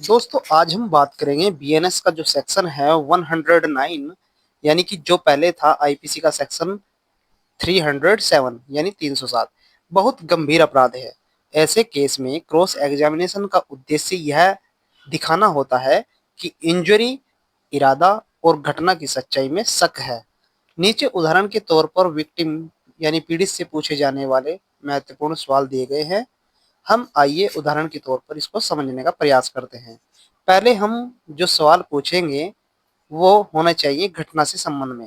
दोस्तों आज हम बात करेंगे बीएनएस का जो सेक्शन है 109 यानी कि जो पहले था आईपीसी का सेक्शन 307 यानी 307 बहुत गंभीर अपराध है। ऐसे केस में क्रॉस एग्जामिनेशन का उद्देश्य यह दिखाना होता है कि इंजरी, इरादा और घटना की सच्चाई में शक है। नीचे उदाहरण के तौर पर विक्टिम यानी पीड़ित से पूछे जाने वाले महत्वपूर्ण सवाल दिए गए हैं। हम आइए उदाहरण के तौर पर इसको समझने का प्रयास करते हैं। पहले हम जो सवाल पूछेंगे वो होना चाहिए घटना से संबंध में।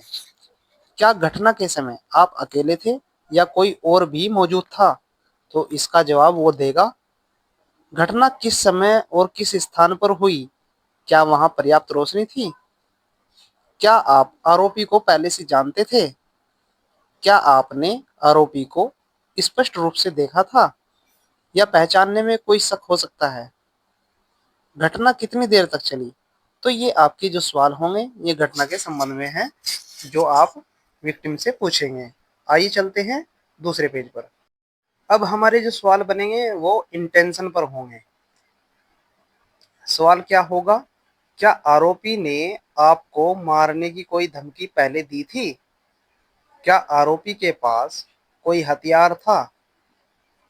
क्या घटना के समय आप अकेले थे या कोई और भी मौजूद था? तो इसका जवाब वो देगा। घटना किस समय और किस स्थान पर हुई? क्या वहां पर्याप्त रोशनी थी? क्या आप आरोपी को पहले से जानते थे? क्या आपने आरोपी को स्पष्ट रूप से देखा था या पहचानने में कोई शक हो सकता है? घटना कितनी देर तक चली? तो ये आपके जो सवाल होंगे ये घटना के संबंध में हैं जो आप विक्टिम से पूछेंगे। आइए चलते हैं दूसरे पेज पर। अब हमारे जो सवाल बनेंगे वो इंटेंशन पर होंगे। सवाल क्या होगा? क्या आरोपी ने आपको मारने की कोई धमकी पहले दी थी? क्या आरोपी के पास कोई हथियार था?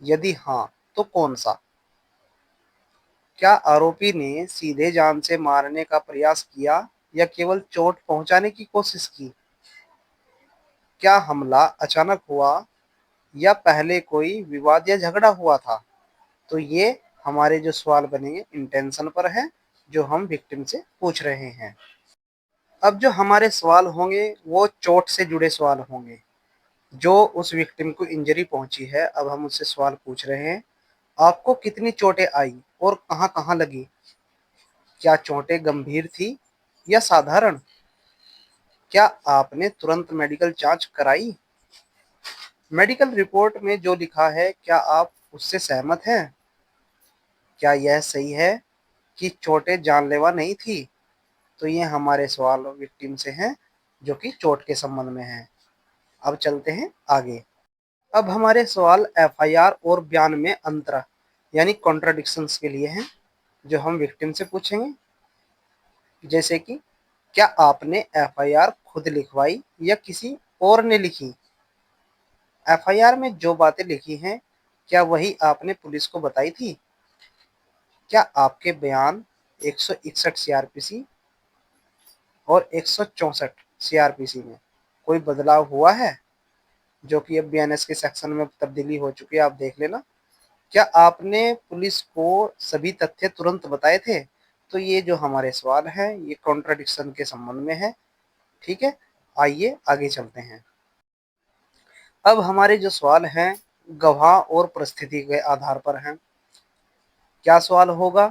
यदि हाँ तो कौन सा? क्या आरोपी ने सीधे जान से मारने का प्रयास किया या केवल चोट पहुंचाने की कोशिश की? क्या हमला अचानक हुआ या पहले कोई विवाद या झगड़ा हुआ था? तो ये हमारे जो सवाल बनेंगे इंटेंशन पर है जो हम विक्टिम से पूछ रहे हैं। अब जो हमारे सवाल होंगे वो चोट से जुड़े सवाल होंगे। जो उस विक्टिम को इंजरी पहुंची है अब हम उससे सवाल पूछ रहे हैं। आपको कितनी चोटें आई और कहाँ-कहाँ लगी? क्या चोटें गंभीर थी या साधारण? क्या आपने तुरंत मेडिकल जांच कराई? मेडिकल रिपोर्ट में जो लिखा है क्या आप उससे सहमत हैं? क्या यह सही है कि चोटें जानलेवा नहीं थी? तो ये हमारे सवाल विक्टिम से हैं जो कि चोट के संबंध में हैं। अब चलते हैं आगे। अब हमारे सवाल एफआईआर और बयान में अंतर यानी कॉन्ट्राडिक्शंस के लिए हैं जो हम विक्टिम से पूछेंगे। जैसे कि क्या आपने एफआईआर खुद लिखवाई या किसी और ने लिखी? एफआईआर में जो बातें लिखी हैं क्या वही आपने पुलिस को बताई थी? क्या आपके बयान 161 सीआरपीसी और 164 सीआरपीसी में कोई बदलाव हुआ है जो कि अब बीएनएस के सेक्शन में तब्दीली हो चुकी है, आप देख लेना। क्या आपने पुलिस को सभी तथ्य तुरंत बताए थे? तो ये जो हमारे सवाल हैं ये कॉन्ट्राडिक्शन के संबंध में है। ठीक है, आइए आगे चलते हैं। अब हमारे जो सवाल हैं गवाह और परिस्थिति के आधार पर हैं। क्या सवाल होगा?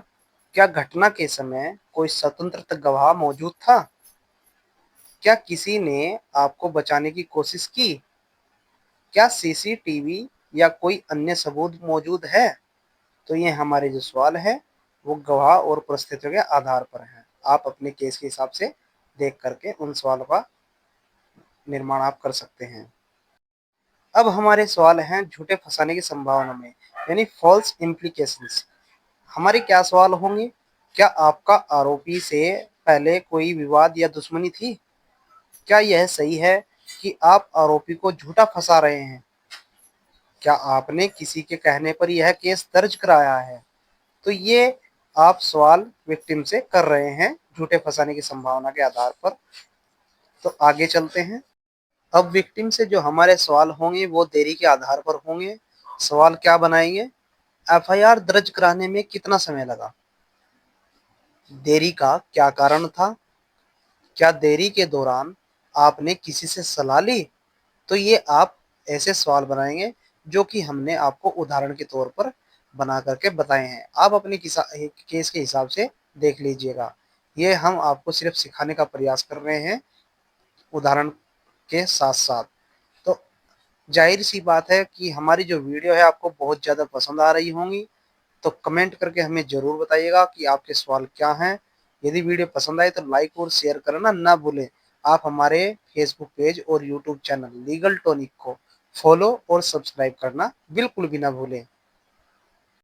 क्या घटना के समय कोई स्वतंत्र गवाह मौजूद था? क्या किसी ने आपको बचाने की कोशिश की? क्या सीसीटीवी या कोई अन्य सबूत मौजूद है? तो ये हमारे जो सवाल है वो गवाह और परिस्थितियों के आधार पर हैं। आप अपने केस के हिसाब से देख करके उन सवालों का निर्माण आप कर सकते हैं। अब हमारे सवाल हैं झूठे फंसाने की संभावना में यानी फॉल्स इम्प्लीकेशंस। हमारे क्या सवाल होंगे? क्या आपका आरोपी से पहले कोई विवाद या दुश्मनी थी? क्या यह सही है कि आप आरोपी को झूठा फंसा रहे हैं? क्या आपने किसी के कहने पर यह केस दर्ज कराया है? तो ये आप सवाल विक्टिम से कर रहे हैं झूठे फंसाने की संभावना के आधार पर। तो आगे चलते हैं। अब विक्टिम से जो हमारे सवाल होंगे वो देरी के आधार पर होंगे। सवाल क्या बनाएंगे? एफआईआर दर्ज कराने में कितना समय लगा? देरी का क्या कारण था? क्या देरी के दौरान आपने किसी से सलाह ली? तो ये आप ऐसे सवाल बनाएंगे जो कि हमने आपको उदाहरण के तौर पर बना करके बताए हैं। आप अपने केस के हिसाब से देख लीजिएगा। ये हम आपको सिर्फ सिखाने का प्रयास कर रहे हैं उदाहरण के साथ साथ। तो जाहिर सी बात है कि हमारी जो वीडियो है आपको बहुत ज़्यादा पसंद आ रही होंगी। तो कमेंट करके हमें ज़रूर बताइएगा कि आपके सवाल क्या हैं। यदि वीडियो पसंद आए तो लाइक और शेयर करना ना भूलें। आप हमारे फेसबुक पेज और यूट्यूब चैनल लीगल टॉनिक को फॉलो और सब्सक्राइब करना बिल्कुल भी ना भूलें।